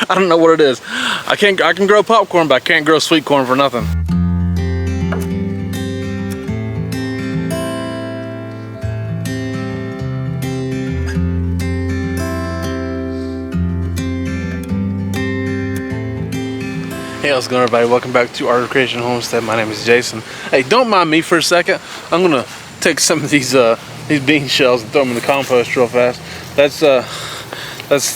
I don't know what it is. I can grow popcorn, but I can't grow sweet corn for nothing. Hey, how's it going, everybody? Welcome back to Art of Creation Homestead. My name is Jason. Hey, don't mind me for a second. I'm gonna take some of these bean shells and throw them in the compost real fast. That's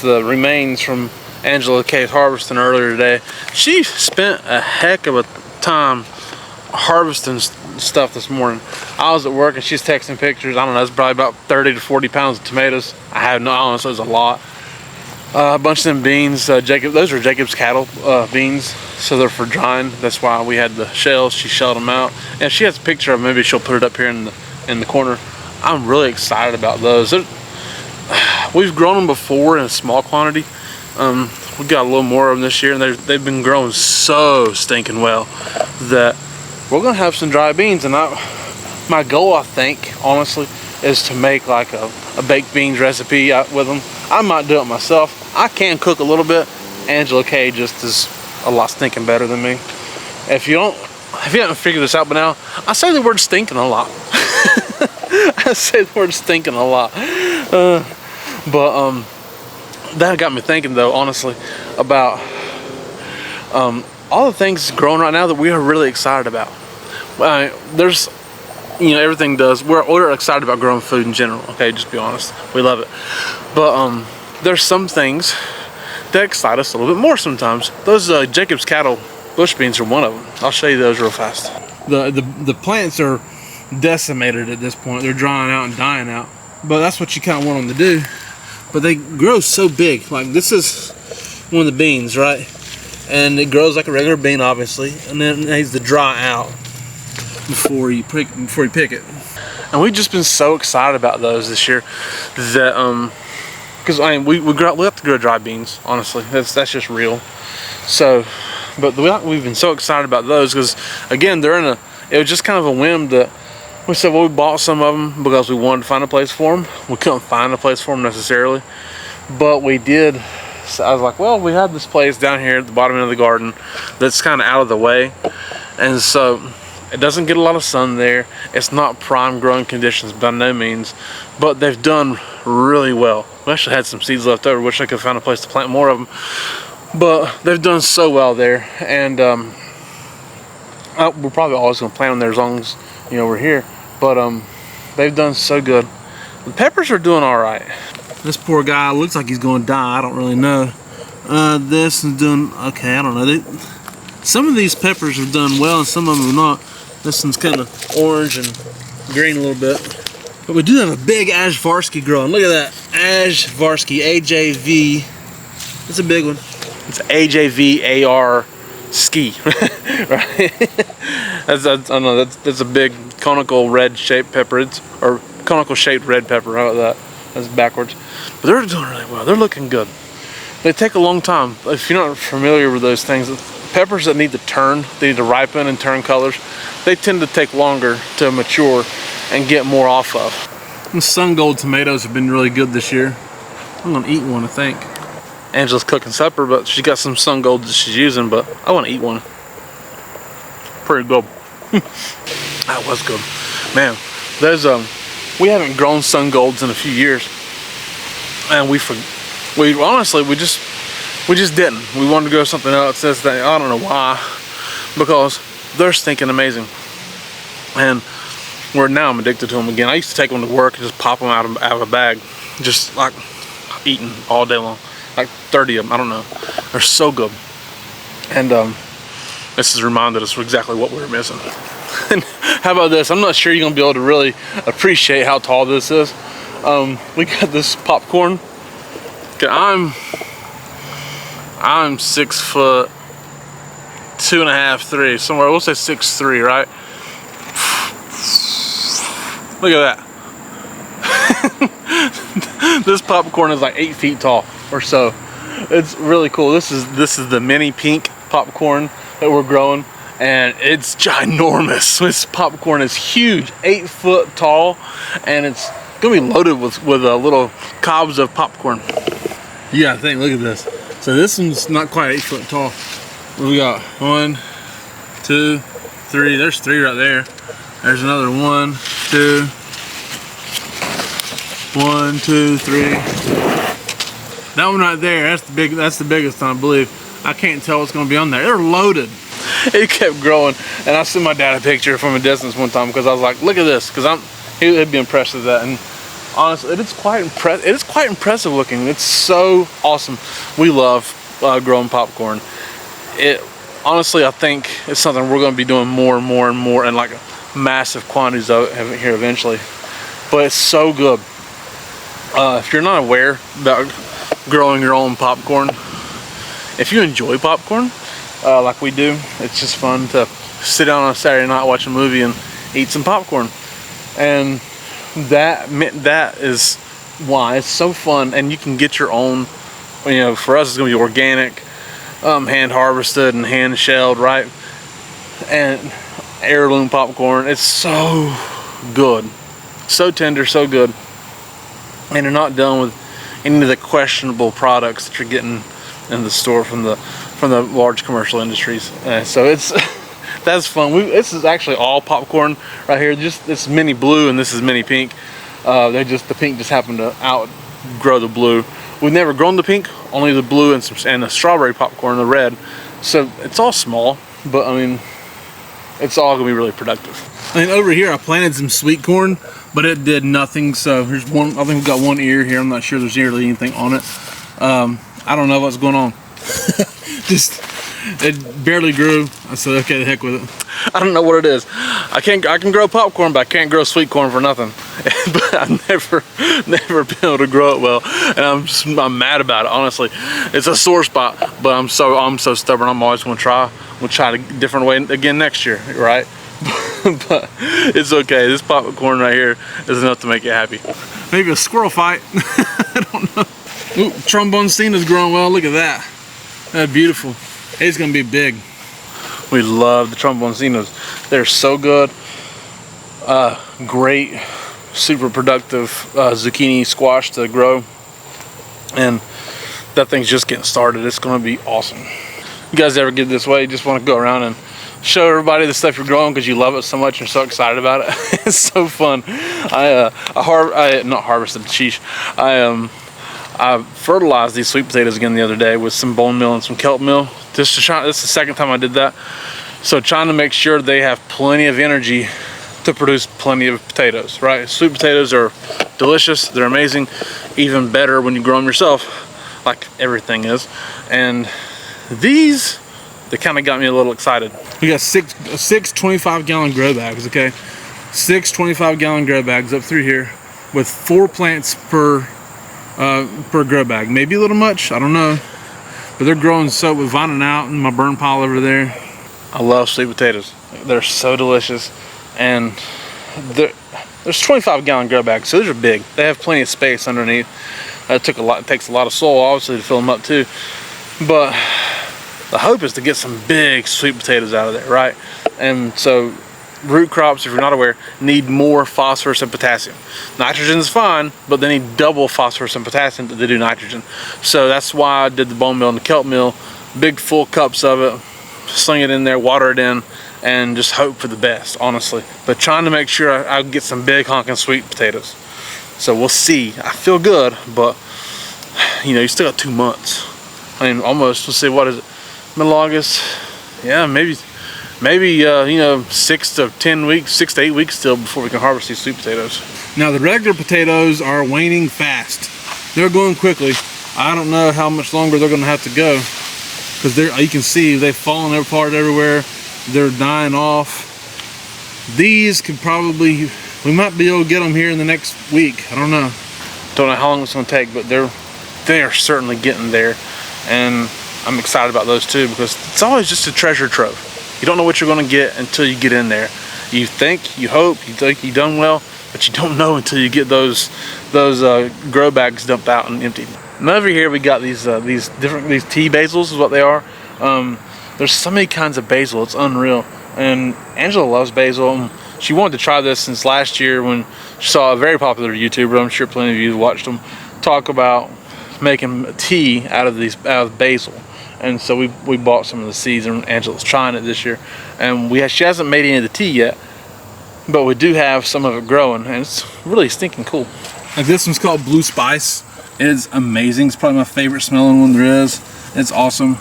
the remains from Angela Kay's harvesting earlier today. She spent a heck of a time harvesting stuff this morning. I was at work and she's texting pictures. I don't know, it's probably about 30 to 40 pounds of tomatoes. I have no, honestly, it's a lot. A bunch of them beans, those are Jacob's cattle beans, so they're for drying. That's why we had the shells. She shelled them out, and she has a picture of them. Maybe she'll put it up here in the corner. I'm really excited about those. We've grown them before in a small quantity. We got a little more of them this year, and they've been growing so stinking well that we're gonna have some dry beans. And my goal, I think, honestly, is to make like a baked beans recipe with them. I might do it myself. I can cook a little bit. Angela Kay just is a lot stinking better than me. If you haven't figured this out by now, I say the word stinking a lot. I say the word stinking a lot. But that got me thinking, though, honestly, about all the things growing right now that we are really excited about. There's, everything does. We're excited about growing food in general. Okay, just be honest. We love it. But there's some things that excite us a little bit more sometimes. Those Jacob's cattle bush beans are one of them. I'll show you those real fast. The plants are decimated at this point. They're drying out and dying out. But that's what you kind of want them to do. But they grow so big. Like, this is one of the beans, right? And it grows like a regular bean, obviously. And then it needs to dry out before you pick it. And we've just been so excited about those this year that because we have to grow dry beans, honestly. That's just real. So, but we've been so excited about those because, again, it was just kind of a whim that we said, well, we bought some of them because we wanted to find a place for them. We couldn't find a place for them necessarily, but we did. So I was like, well, we have this place down here at the bottom end of the garden that's kind of out of the way, and so it doesn't get a lot of sun there. It's not prime growing conditions by no means, but they've done really well. We actually had some seeds left over. Wish I could find a place to plant more of them, but they've done so well there. And we're probably always going to plant them there as long as we're here. But they've done so good. The peppers are doing all right. This poor guy looks like he's going to die. I don't really know. This is doing okay. I don't know. Some of these peppers have done well, and some of them have not. This one's kind of orange and green a little bit. But we do have a big Ajvarsky growing. Look at that. Ajvarsky, AJV. It's a big one. It's AJVAR ski. Right? I know that's a big conical red shaped pepper. Or conical shaped red pepper. How about that? That's backwards. But they're doing really well. They're looking good. They take a long time. If you're not familiar with those things, peppers that need to turn, they need to ripen and turn colors, they tend to take longer to mature and get more off of. The sun gold tomatoes have been really good this year. I'm gonna eat one, I think. Angela's cooking supper, but she got some sun gold that she's using, but I wanna eat one. Pretty good. That was good. Man, there's we haven't grown sun golds in a few years. And we honestly, we just didn't. We wanted to go something else. I don't know why, because they're stinking amazing. And now I'm addicted to them again. I used to take them to work and just pop them out of a bag, just like eating all day long, like 30 of them. I don't know. They're so good. And this has reminded us exactly what we were missing. And how about this? I'm not sure you're gonna be able to really appreciate how tall this is. We got this popcorn. Okay, I'm 6 foot 2.5, 3, somewhere. We'll say 6'3", right? Look at that. This popcorn is like 8 feet tall or so. It's really cool. This is the mini pink popcorn that we're growing, and it's ginormous. This popcorn is huge, 8 foot tall, and it's gonna be loaded with little cobs of popcorn. You gotta think, look at this. So this one's not quite 8 foot tall. We got 1, 2, 3. There's 3 right there. There's another 1, 2, 1, 2, 3. That one right there, that's the biggest one, I believe. I can't tell what's gonna be on there. They're loaded. It kept growing, and I sent my dad a picture from a distance one time because I was like, look at this, because he'd be impressed with that. And honestly, it is quite impressive looking. It's so awesome. We love growing popcorn. Honestly, I think it's something we're going to be doing more and more and more, and like massive quantities of it here eventually. But it's so good. If you're not aware about growing your own popcorn, if you enjoy popcorn like we do, it's just fun to sit down on a Saturday night, watch a movie, and eat some popcorn. And that is why it's so fun. And you can get your own. You know, for us, it's going to be organic, hand harvested and hand shelled, right? And heirloom popcorn. It's so good, so tender, so good. And you're not dealing with any of the questionable products that you're getting in the store from the large commercial industries. So it's that's fun. This is actually all popcorn right here. Just this is mini blue and this is mini pink. The pink just happened to outgrow the blue. We've never grown the pink, only the blue and the strawberry popcorn, the red. So it's all small, but I mean, it's all gonna be really productive. I mean, over here I planted some sweet corn, but it did nothing. So here's one. I think we've got one ear here. I'm not sure there's nearly anything on it. I don't know what's going on. It barely grew. I said, okay, the heck with it. I don't know what it is. I can grow popcorn, but I can't grow sweet corn for nothing. But I've never been able to grow it well, and I'm mad about it. Honestly, it's a sore spot. But I'm so stubborn. I'm always gonna try. We'll try a different way again next year, right? But it's okay. This popcorn right here is enough to make you happy. Maybe a squirrel fight. I don't know. Ooh, trombone is growing well. Look at that. That's beautiful. It's gonna be big. We love the tromboncinos. They're so good. Great, super productive zucchini squash to grow. And that thing's just getting started. It's gonna be awesome. You guys ever get this way? You just wanna go around and show everybody the stuff you're growing because you love it so much and you're so excited about it. It's so fun. I fertilized these sweet potatoes again the other day with some bone meal and some kelp meal. This is the second time I did that. So trying to make sure they have plenty of energy to produce plenty of potatoes, right? Sweet potatoes are delicious. They're amazing. Even better when you grow them yourself, like everything is. And these, they kind of got me a little excited. We got six 25-gallon grow bags, okay? 6 25-gallon grow bags up through here with 4 plants per grow bag. Maybe a little much, I don't know. But they're growing so with vining out in my burn pile over there. I love sweet potatoes. They're so delicious. And there's 25-gallon grow bags, so those are big. They have plenty of space underneath. It takes a lot of soil, obviously, to fill them up too. But the hope is to get some big sweet potatoes out of there, right? And so root crops, if you're not aware, need more phosphorus and potassium. Nitrogen is fine, but they need double phosphorus and potassium to do nitrogen. So that's why I did the bone meal and the kelp meal, big full cups of it, sling it in there, water it in, and just hope for the best, honestly. But trying to make sure I get some big honking sweet potatoes. So we'll see. I feel good, but you know, you still got 2 months. I mean, almost. Let's see, what is it? Middle August? Yeah, maybe you know, 6 to 8 weeks still before we can harvest these sweet potatoes. Now the regular potatoes are waning fast. They're going quickly. I don't know how much longer they're going to have to go, because you can see they've fallen apart everywhere. They're dying off. These could probably, we might be able to get them here in the next week. I don't know. Don't know how long it's going to take, but they're certainly getting there, and I'm excited about those too, because it's always just a treasure trove. You don't know what you're going to get until you get in there. You think, you hope, you think you've done well, but you don't know until you get those grow bags dumped out and emptied. And over here we got these tea basils is what they are. There's so many kinds of basil, it's unreal. And Angela loves basil. She wanted to try this since last year when she saw a very popular YouTuber, I'm sure plenty of you watched him, talk about making tea out of basil. And so we bought some of the seeds, and Angela's trying it this year. And she hasn't made any of the tea yet, but we do have some of it growing, and it's really stinking cool. Like this one's called Blue Spice. It's amazing. It's probably my favorite smelling one there is. It's awesome.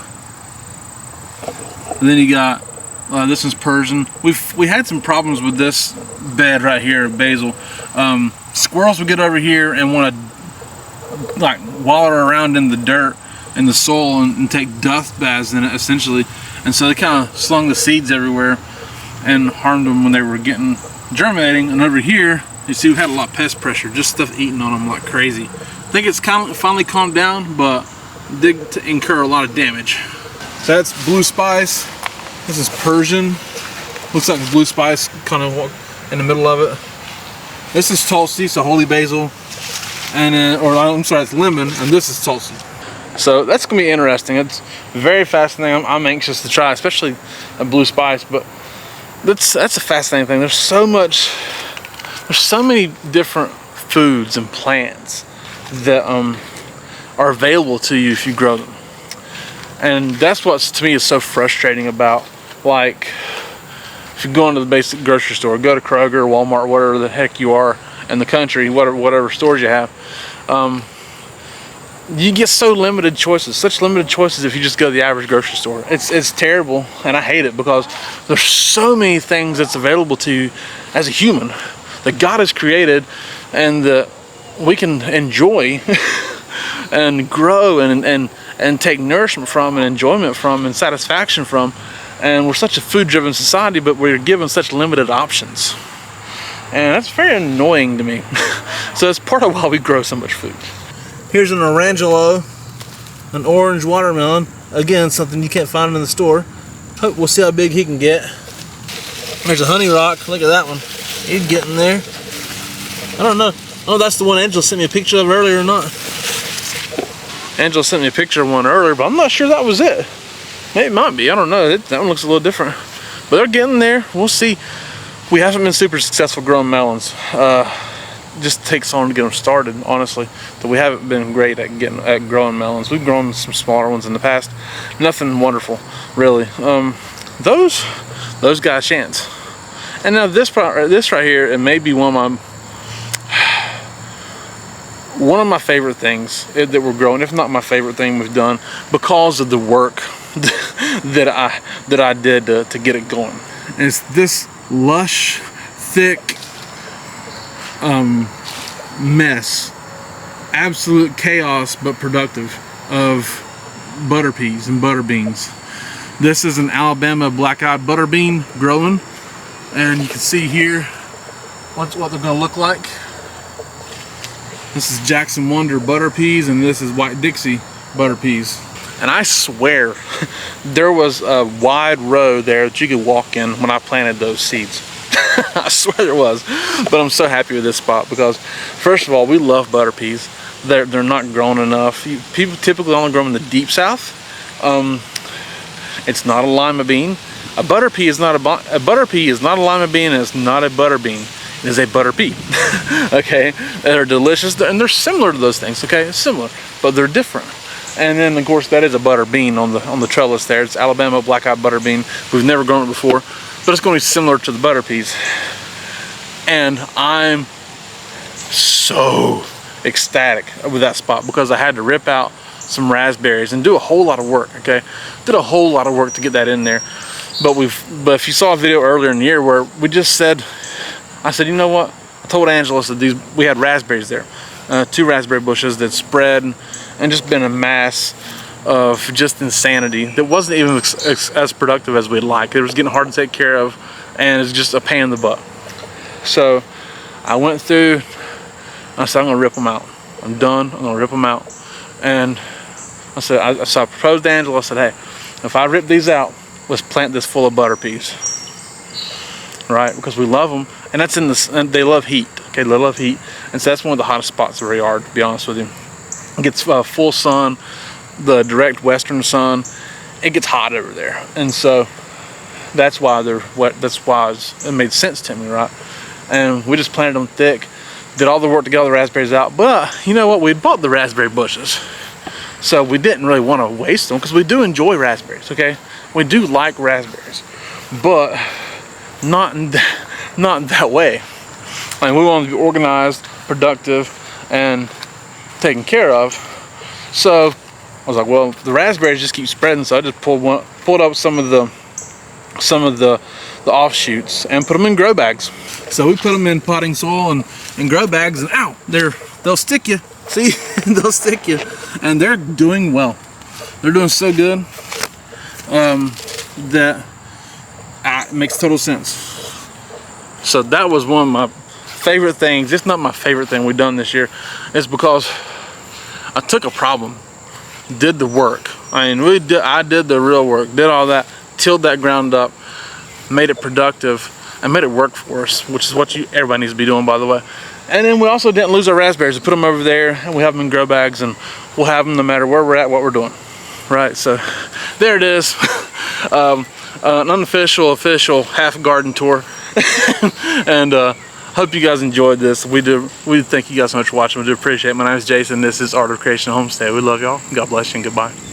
And then you got this one's Persian. We had some problems with this bed right here, basil. Squirrels would get over here and want to like waller around in the dirt and the soil and take dust baths in it, essentially. And so they kind of slung the seeds everywhere and harmed them when they were getting germinating. And over here, you see we had a lot of pest pressure, just stuff eating on them like crazy. I think it's kind of finally calmed down, but did incur a lot of damage. So that's Blue Spice. This is Persian. Looks like Blue Spice kind of in the middle of it. This is Tulsi, so holy basil. And I'm sorry, it's lemon, and this is Tulsi. So that's gonna be interesting. It's very fascinating. I'm anxious to try, especially a Blue Spice. But that's a fascinating thing. There's so many different foods and plants that are available to you if you grow them. And that's what to me is so frustrating about, like, if you go into the basic grocery store, go to Kroger, Walmart, whatever the heck you are in the country, whatever stores you have, you get so limited choices, such limited choices if you just go to the average grocery store. It's terrible, and I hate it because there's so many things that's available to you as a human that God has created and that we can enjoy and grow and take nourishment from and enjoyment from and satisfaction from. And we're such a food-driven society, but we're given such limited options. And that's very annoying to me. So it's part of why we grow so much food. Here's an orangelo, an orange watermelon. Again, something you can't find in the store. We'll see how big he can get. There's a honey rock. Look at that one. He's getting there. I don't know. Oh, that's the one Angela sent me a picture of earlier or not. Angela sent me a picture of one earlier, but I'm not sure that was it. Maybe it might be. I don't know. That one looks a little different. But they're getting there. We'll see. We haven't been super successful growing melons. Just takes on to get them started, honestly. So we haven't been great at growing melons. We've grown some smaller ones in the past. Nothing wonderful, really. Those got a chance. And now this right here, it may be one of my favorite things that we're growing, if not my favorite thing we've done, because of the work that I did to get it going. And it's this lush, thick mess, absolute chaos but productive, of butter peas and butter beans. This is an Alabama black-eyed butter bean growing, and you can see here what they're going to look like. This is Jackson Wonder butter peas, and this is White Dixie butter peas. And I swear there was a wide row there that you could walk in when I planted those seeds. I swear there was. But I'm so happy with this spot because, first of all, we love butter peas. They're not grown enough. People typically only grow them in the deep south. It's not a lima bean. A butter pea is not a lima bean, and it's not a butter bean. It is a butter pea. Okay, they're delicious, and they're similar to those things. Okay, it's similar, but they're different. And then, of course, that is a butter bean on the trellis there. It's Alabama black-eyed butter bean. We've never grown it before, but it's going to be similar to the butter peas. And I'm so ecstatic with that spot because I had to rip out some raspberries and do a whole lot of work. Okay, did a whole lot of work to get that in there. But if you saw a video earlier in the year where we just said, I said, you know what? I told Angela that we had raspberries there, 2 raspberry bushes that spread and just been a mass of just insanity that wasn't even as productive as we'd like. It was getting hard to take care of, and it's just a pain in the butt. So I went through, I said, I'm gonna rip them out. I'm done, I'm gonna rip them out. And I said, I proposed to Angela, I said, hey, if I rip these out, let's plant this full of butter peas. Right, because we love them, and that's and they love heat. Okay, they love heat, and so that's one of the hottest spots of our yard, to be honest with you. It gets full sun, the direct western sun. It gets hot over there, and so that's why they're wet. That's why it made sense to me, right? And we just planted them thick, did all the work to get all the raspberries out. But you know what? We bought the raspberry bushes. So we didn't really want to waste them because we do enjoy raspberries, okay? We do like raspberries, but not in that way. And we want to be organized, productive, and taken care of. So I was like, well, the raspberries just keep spreading, so I just pulled up some of the offshoots and put them in grow bags. So we put them in potting soil and grow bags, and ow, they'll stick you. See, they'll stick you, and they're doing well. They're doing so good that it makes total sense. So that was one of my favorite things. It's not my favorite thing we've done this year. It's because I took a problem, did the work. I mean, I did the real work, did all that, tilled that ground up, made it productive, and made it work for us, which is what everybody needs to be doing, by the way. And then we also didn't lose our raspberries. We put them over there, and we have them in grow bags, and we'll have them no matter where we're at, what we're doing. Right, so there it is. An unofficial, official half garden tour. And hope you guys enjoyed this. We thank you guys so much for watching. We do appreciate it. My name is Jason. This is Art of Creation Homestead. We love y'all. God bless you and goodbye.